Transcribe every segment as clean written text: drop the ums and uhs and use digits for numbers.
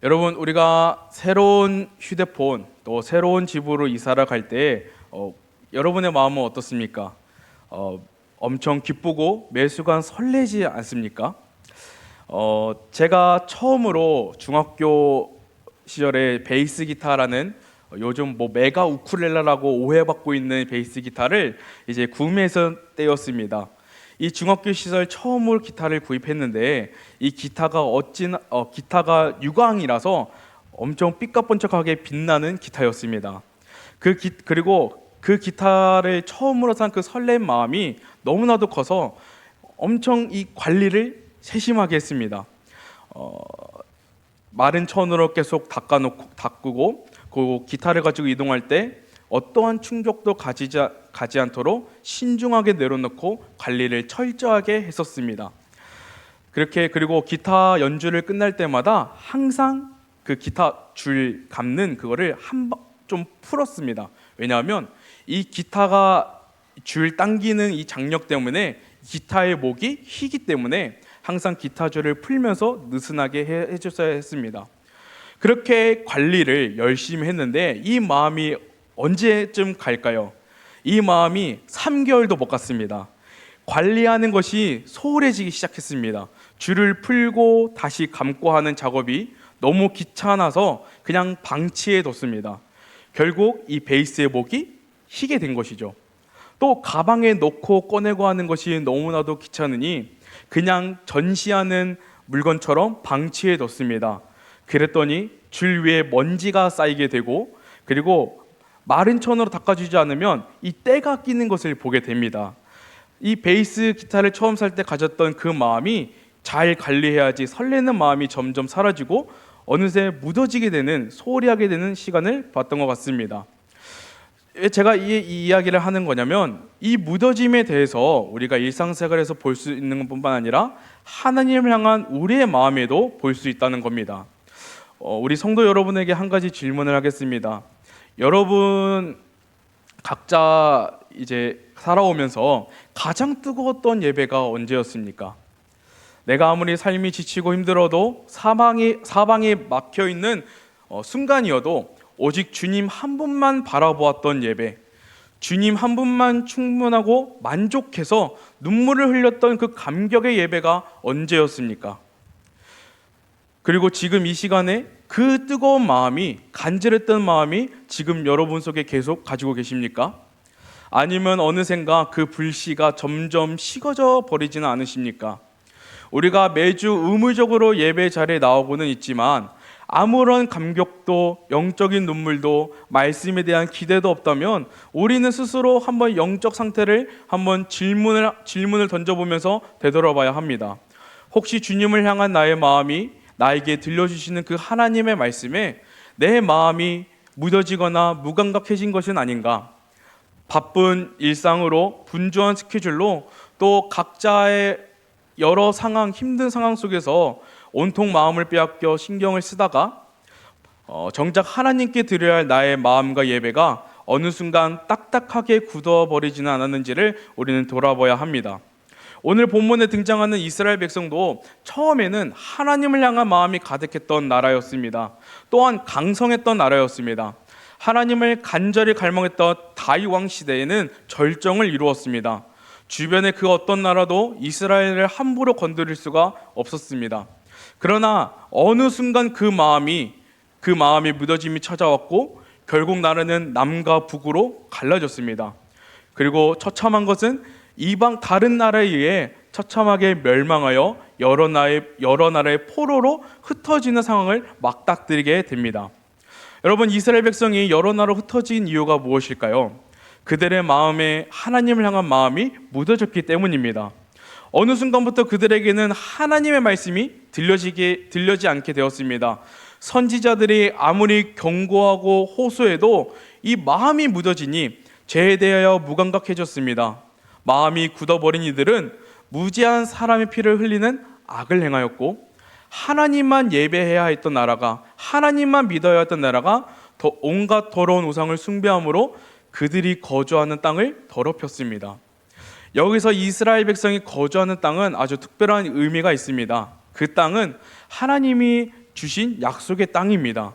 여러분, 우리가 새로운 휴대폰 또 새로운 집으로 이사를 갈 때 여러분의 마음은 어떻습니까? 엄청 기쁘고 매 순간 설레지 않습니까? 제가 처음으로 중학교 시절에 베이스 기타라는 요즘 메가 우쿨렐레라고 오해받고 있는 베이스 기타를 이제 구매했을 때였습니다. 이 중학교 시절 처음으로 기타를 구입했는데 이 기타가 기타가 유광이라서 엄청 삐까번쩍하게 빛나는 기타였습니다. 그리고 그 기타를 처음으로 산 그 설렘 마음이 너무나도 커서 엄청 이 관리를 세심하게 했습니다. 마른 천으로 계속 닦고 그 기타를 가지고 이동할 때 어떠한 충격도 가지 않도록 신중하게 내려놓고 관리를 철저하게 했었습니다. 그리고 기타 연주를 끝날 때마다 항상 그 기타 줄 감는 그거를 좀 풀었습니다. 왜냐하면 이 기타가 줄 당기는 이 장력 때문에 기타의 목이 휘기 때문에 항상 기타 줄을 풀면서 느슨하게 해줬어야 했습니다. 그렇게 관리를 열심히 했는데 이 마음이 언제쯤 갈까요? 이 마음이 3개월도 못 갔습니다. 관리하는 것이 소홀해지기 시작했습니다. 줄을 풀고 다시 감고 하는 작업이 너무 귀찮아서 그냥 방치해뒀습니다. 결국 이 베이스의 목이 휘게 된 것이죠. 또 가방에 넣고 꺼내고 하는 것이 너무나도 귀찮으니 그냥 전시하는 물건처럼 방치해뒀습니다. 그랬더니 줄 위에 먼지가 쌓이게 되고 그리고 마른 천으로 닦아주지 않으면 이 때가 끼는 것을 보게 됩니다. 이 베이스 기타를 처음 살 때 가졌던 그 마음이 잘 관리해야지 설레는 마음이 점점 사라지고 어느새 묻어지게 되는, 소홀히 하게 되는 시간을 봤던 것 같습니다. 제가 이 이야기를 하는 거냐면 이 묻어짐에 대해서 우리가 일상생활에서 볼 수 있는 것뿐만 아니라 하나님을 향한 우리의 마음에도 볼 수 있다는 겁니다. 우리 성도 여러분에게 한 가지 질문을 하겠습니다. 여러분 각자 이제 살아오면서 가장 뜨거웠던 예배가 언제였습니까? 내가 아무리 삶이 지치고 힘들어도 사방에 막혀 있는 순간이어도 오직 주님 한 분만 바라보았던 예배, 주님 한 분만 충분하고 만족해서 눈물을 흘렸던 그 감격의 예배가 언제였습니까? 그리고 지금 이 시간에 그 뜨거운 마음이, 간절했던 마음이 지금 여러분 속에 계속 가지고 계십니까? 아니면 어느샌가 그 불씨가 점점 식어져 버리지는 않으십니까? 우리가 매주 의무적으로 예배 자리에 나오고는 있지만 아무런 감격도 영적인 눈물도 말씀에 대한 기대도 없다면 우리는 스스로 한번 영적 상태를 한번 질문을 던져보면서 되돌아봐야 합니다. 혹시 주님을 향한 나의 마음이 나에게 들려주시는 그 하나님의 말씀에 내 마음이 묻어지거나 무감각해진 것은 아닌가? 바쁜 일상으로 분주한 스케줄로 또 각자의 여러 상황, 힘든 상황 속에서 온통 마음을 빼앗겨 신경을 쓰다가 정작 하나님께 드려야 할 나의 마음과 예배가 어느 순간 딱딱하게 굳어버리지는 않았는지를 우리는 돌아봐야 합니다. 오늘 본문에 등장하는 이스라엘 백성도 처음에는 하나님을 향한 마음이 가득했던 나라였습니다. 또한 강성했던 나라였습니다. 하나님을 간절히 갈망했던 다윗 왕 시대에는 절정을 이루었습니다. 주변의 그 어떤 나라도 이스라엘을 함부로 건드릴 수가 없었습니다. 그러나 어느 순간 그 마음이 무뎌짐이 찾아왔고 결국 나라는 남과 북으로 갈라졌습니다. 그리고 처참한 것은 이방 다른 나라에 의해 처참하게 멸망하여 여러 나라의 포로로 흩어지는 상황을 맞닥뜨리게 됩니다. 여러분, 이스라엘 백성이 여러 나라로 흩어진 이유가 무엇일까요? 그들의 마음에 하나님을 향한 마음이 묻어졌기 때문입니다. 어느 순간부터 그들에게는 하나님의 말씀이 들려지 않게 되었습니다. 선지자들이 아무리 경고하고 호소해도 이 마음이 묻어지니 죄에 대하여 무감각해졌습니다. 마음이 굳어버린 이들은 무지한 사람의 피를 흘리는 악을 행하였고 하나님만 예배해야 했던 나라가, 하나님만 믿어야 했던 나라가 온갖 더러운 우상을 숭배함으로 그들이 거주하는 땅을 더럽혔습니다. 여기서 이스라엘 백성이 거주하는 땅은 아주 특별한 의미가 있습니다. 그 땅은 하나님이 주신 약속의 땅입니다.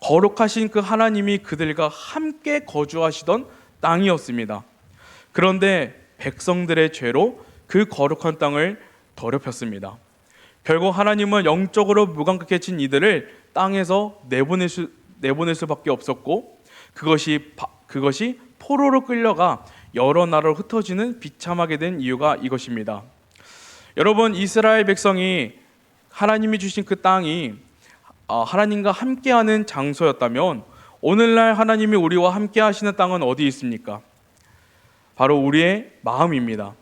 거룩하신 그 하나님이 그들과 함께 거주하시던 땅이었습니다. 그런데 백성들의 죄로 그 거룩한 땅을 더럽혔습니다. 결국 하나님은 영적으로 무감각해진 이들을 땅에서 내보낼 수밖에 없었고, 그것이 포로로 끌려가 여러 나라로 흩어지는 비참하게 된 이유가 이것입니다. 여러분, 이스라엘 백성이 하나님이 주신 그 땅이 하나님과 함께하는 장소였다면, 오늘날 하나님이 우리와 함께 하시는 땅은 어디 있습니까? 바로 우리의 마음입니다.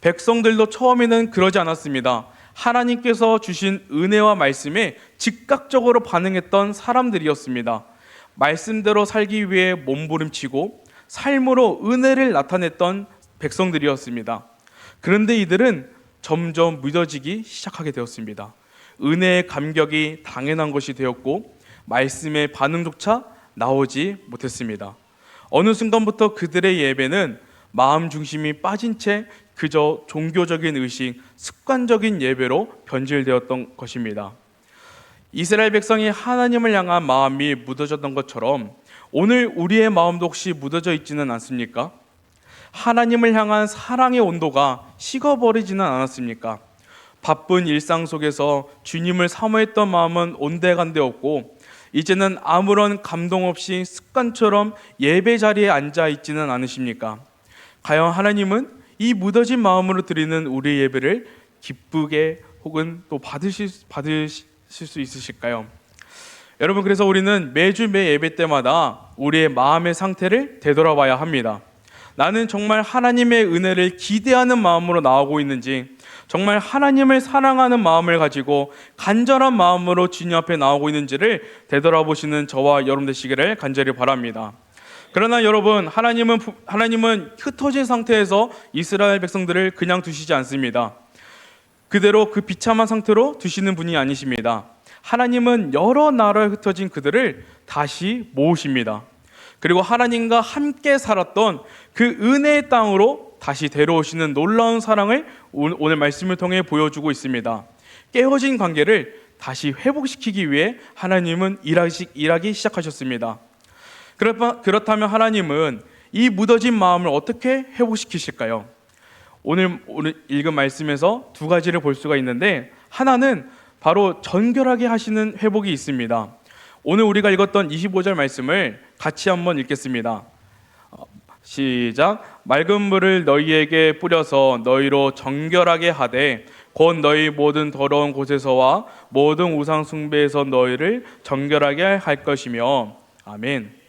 백성들도 처음에는 그러지 않았습니다. 하나님께서 주신 은혜와 말씀에 즉각적으로 반응했던 사람들이었습니다. 말씀대로 살기 위해 몸부림치고 삶으로 은혜를 나타냈던 백성들이었습니다. 그런데 이들은 점점 무뎌지기 시작하게 되었습니다. 은혜의 감격이 당연한 것이 되었고 말씀의 반응조차 나오지 못했습니다. 어느 순간부터 그들의 예배는 마음 중심이 빠진 채 그저 종교적인 의식, 습관적인 예배로 변질되었던 것입니다. 이스라엘 백성이 하나님을 향한 마음이 묻어졌던 것처럼 오늘 우리의 마음도 혹시 묻어져 있지는 않습니까? 하나님을 향한 사랑의 온도가 식어버리지는 않았습니까? 바쁜 일상 속에서 주님을 사모했던 마음은 온데간데 없고 이제는 아무런 감동 없이 습관처럼 예배 자리에 앉아 있지는 않으십니까? 과연 하나님은 이 묻어진 마음으로 드리는 우리 예배를 기쁘게 혹은 또 받으실 수 있으실까요? 여러분, 그래서 우리는 매 예배 때마다 우리의 마음의 상태를 되돌아봐야 합니다. 나는 정말 하나님의 은혜를 기대하는 마음으로 나오고 있는지, 정말 하나님을 사랑하는 마음을 가지고 간절한 마음으로 주님 앞에 나오고 있는지를 되돌아보시는 저와 여러분 되시기를 간절히 바랍니다. 그러나 여러분, 하나님은 흩어진 상태에서 이스라엘 백성들을 그냥 두시지 않습니다. 그대로 그 비참한 상태로 두시는 분이 아니십니다. 하나님은 여러 나라에 흩어진 그들을 다시 모으십니다. 그리고 하나님과 함께 살았던 그 은혜의 땅으로 다시 데려오시는 놀라운 사랑을 오늘 말씀을 통해 보여주고 있습니다. 깨어진 관계를 다시 회복시키기 위해 하나님은 일하기 시작하셨습니다. 그렇다면 하나님은 이 묻어진 마음을 어떻게 회복시키실까요? 오늘 읽은 말씀에서 두 가지를 볼 수가 있는데, 하나는 바로 정결하게 하시는 회복이 있습니다. 오늘 우리가 읽었던 25절 말씀을 같이 한번 읽겠습니다. 시작. 맑은 물을 너희에게 뿌려서 너희로 정결하게 하되 곧 너희 모든 더러운 곳에서와 모든 우상 숭배에서 너희를 정결하게 할 것이며. 아멘.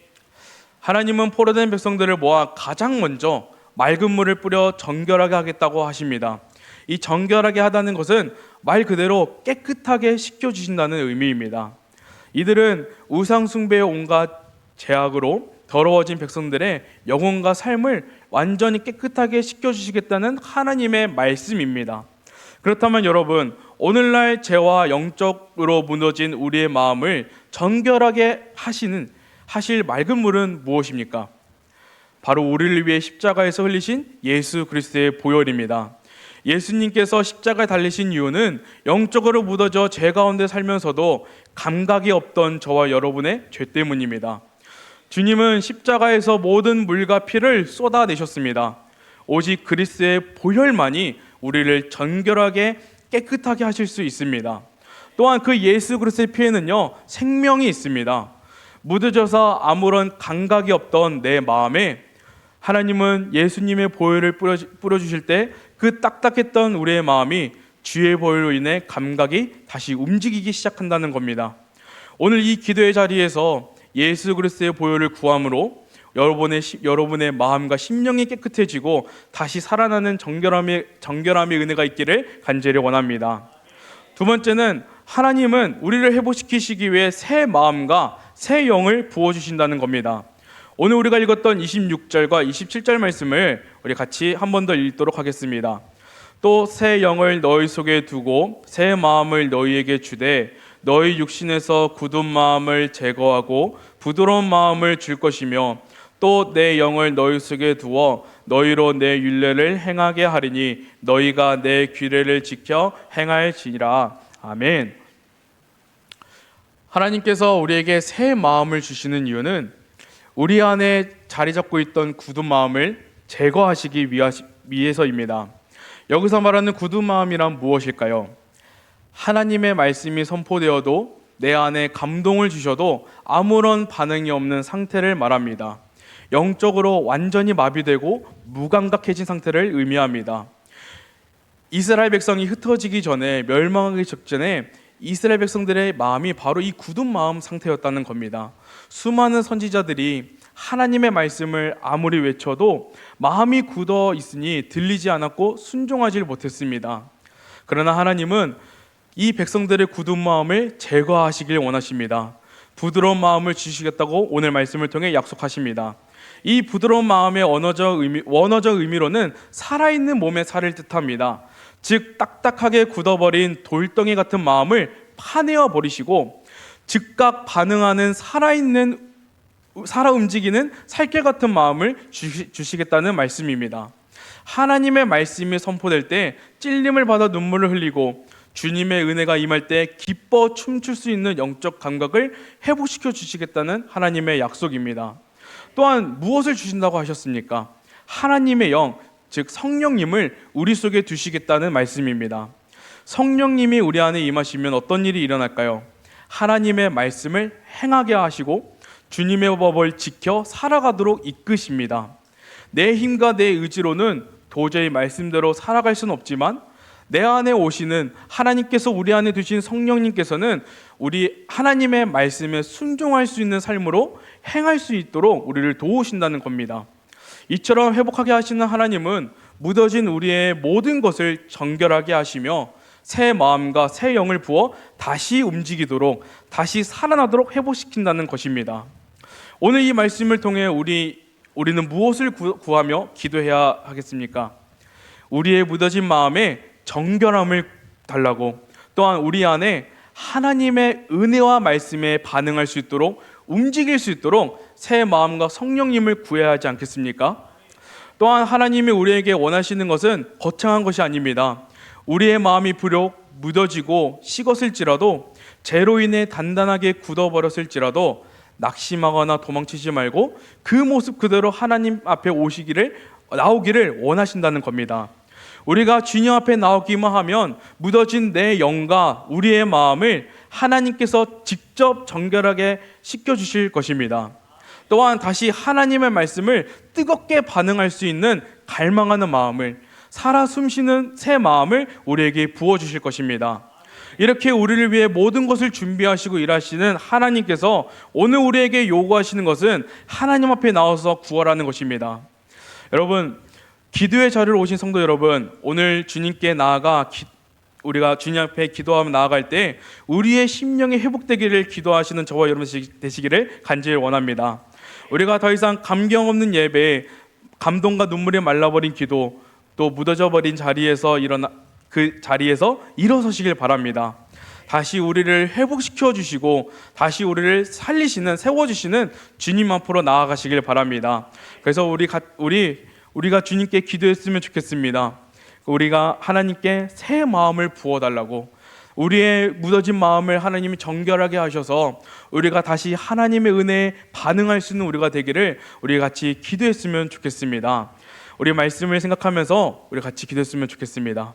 하나님은 포로된 백성들을 모아 가장 먼저 맑은 물을 뿌려 정결하게 하겠다고 하십니다. 이 정결하게 하다는 것은 말 그대로 깨끗하게 씻겨주신다는 의미입니다. 이들은 우상 숭배의 온갖 죄악으로 더러워진 백성들의 영혼과 삶을 완전히 깨끗하게 씻겨주시겠다는 하나님의 말씀입니다. 그렇다면 여러분, 오늘날 죄와 영적으로 무너진 우리의 마음을 정결하게 하실 맑은 물은 무엇입니까? 바로 우리를 위해 십자가에서 흘리신 예수 그리스도의 보혈입니다. 예수님께서 십자가에 달리신 이유는 영적으로 묻어져 죄 가운데 살면서도 감각이 없던 저와 여러분의 죄 때문입니다. 주님은 십자가에서 모든 물과 피를 쏟아내셨습니다. 오직 그리스도의 보혈만이 우리를 정결하게 깨끗하게 하실 수 있습니다. 또한 그 예수 그리스도의 피에는요, 생명이 있습니다. 묻어져서 아무런 감각이 없던 내 마음에 하나님은 예수님의 보혈을 뿌려주실 때 그 딱딱했던 우리의 마음이 주의 보혈로 인해 감각이 다시 움직이기 시작한다는 겁니다. 오늘 이 기도의 자리에서 예수 그리스도의 보혈을 구함으로 여러분의 마음과 심령이 깨끗해지고 다시 살아나는 정결함의 은혜가 있기를 간절히 원합니다. 두 번째는 하나님은 우리를 회복시키시기 위해 새 마음과 새 영을 부어주신다는 겁니다. 오늘 우리가 읽었던 26절과 27절 말씀을 우리 같이 한 번 더 읽도록 하겠습니다. 또 새 영을 너희 속에 두고 새 마음을 너희에게 주되 너희 육신에서 굳은 마음을 제거하고 부드러운 마음을 줄 것이며 또 내 영을 너희 속에 두어 너희로 내 율례를 행하게 하리니 너희가 내 규례를 지켜 행할지니라. 아멘. 하나님께서 우리에게 새 마음을 주시는 이유는 우리 안에 자리 잡고 있던 굳은 마음을 제거하시기 위해서입니다. 여기서 말하는 굳은 마음이란 무엇일까요? 하나님의 말씀이 선포되어도 내 안에 감동을 주셔도 아무런 반응이 없는 상태를 말합니다. 영적으로 완전히 마비되고 무감각해진 상태를 의미합니다. 이스라엘 백성이 흩어지기 전에, 멸망하기 직전에 이스라엘 백성들의 마음이 바로 이 굳은 마음 상태였다는 겁니다. 수많은 선지자들이 하나님의 말씀을 아무리 외쳐도 마음이 굳어 있으니 들리지 않았고 순종하지 못했습니다. 그러나 하나님은 이 백성들의 굳은 마음을 제거하시길 원하십니다. 부드러운 마음을 주시겠다고 오늘 말씀을 통해 약속하십니다. 이 부드러운 마음의 원어적 의미로는 살아있는 몸의 살을 뜻합니다. 즉 딱딱하게 굳어버린 돌덩이 같은 마음을 파내어 버리시고 즉각 반응하는 살아 움직이는 살결 같은 마음을 주시겠다는 말씀입니다. 하나님의 말씀이 선포될 때 찔림을 받아 눈물을 흘리고 주님의 은혜가 임할 때 기뻐 춤출 수 있는 영적 감각을 회복시켜 주시겠다는 하나님의 약속입니다. 또한 무엇을 주신다고 하셨습니까? 하나님의 영, 즉 성령님을 우리 속에 두시겠다는 말씀입니다. 성령님이 우리 안에 임하시면 어떤 일이 일어날까요? 하나님의 말씀을 행하게 하시고 주님의 법을 지켜 살아가도록 이끄십니다. 내 힘과 내 의지로는 도저히 말씀대로 살아갈 수는 없지만 내 안에 오시는 하나님께서 우리 안에 두신 성령님께서는 우리 하나님의 말씀에 순종할 수 있는 삶으로 행할 수 있도록 우리를 도우신다는 겁니다. 이처럼 회복하게 하시는 하나님은 묻어진 우리의 모든 것을 정결하게 하시며 새 마음과 새 영을 부어 다시 움직이도록, 다시 살아나도록 회복시킨다는 것입니다. 오늘 이 말씀을 통해 우리는 무엇을 구하며 기도해야 하겠습니까? 우리의 묻어진 마음에 정결함을 달라고, 또한 우리 안에 하나님의 은혜와 말씀에 반응할 수 있도록, 움직일 수 있도록 새 마음과 성령님을 구해야 하지 않겠습니까? 또한 하나님이 우리에게 원하시는 것은 거창한 것이 아닙니다. 우리의 마음이 비록 묻어지고 식었을지라도, 죄로 인해 단단하게 굳어버렸을지라도 낙심하거나 도망치지 말고 그 모습 그대로 하나님 앞에 나오기를 원하신다는 겁니다. 우리가 주님 앞에 나오기만 하면 묻어진 내 영과 우리의 마음을 하나님께서 직접 정결하게 씻겨주실 것입니다. 또한 다시 하나님의 말씀을 뜨겁게 반응할 수 있는 갈망하는 마음을, 살아 숨쉬는 새 마음을 우리에게 부어주실 것입니다. 이렇게 우리를 위해 모든 것을 준비하시고 일하시는 하나님께서 오늘 우리에게 요구하시는 것은 하나님 앞에 나와서 구하라는 것입니다. 여러분, 기도의 자리로 오신 성도 여러분, 오늘 주님께 나아가 우리가 주님 앞에 기도하며 나아갈 때 우리의 심령이 회복되기를 기도하시는 저와 여러분 되시기를 간절히 원합니다. 우리가 더 이상 감격 없는 예배, 감동과 눈물에 말라버린 기도, 또 묻어져버린 그 자리에서 일어서시길 바랍니다. 다시 우리를 회복시켜 주시고 다시 우리를 세워주시는 주님 앞으로 나아가시길 바랍니다. 그래서 우리가 주님께 기도했으면 좋겠습니다. 우리가 하나님께 새 마음을 부어달라고, 우리의 묻어진 마음을 하나님이 정결하게 하셔서 우리가 다시 하나님의 은혜에 반응할 수 있는 우리가 되기를 우리 같이 기도했으면 좋겠습니다. 우리 말씀을 생각하면서 우리 같이 기도했으면 좋겠습니다.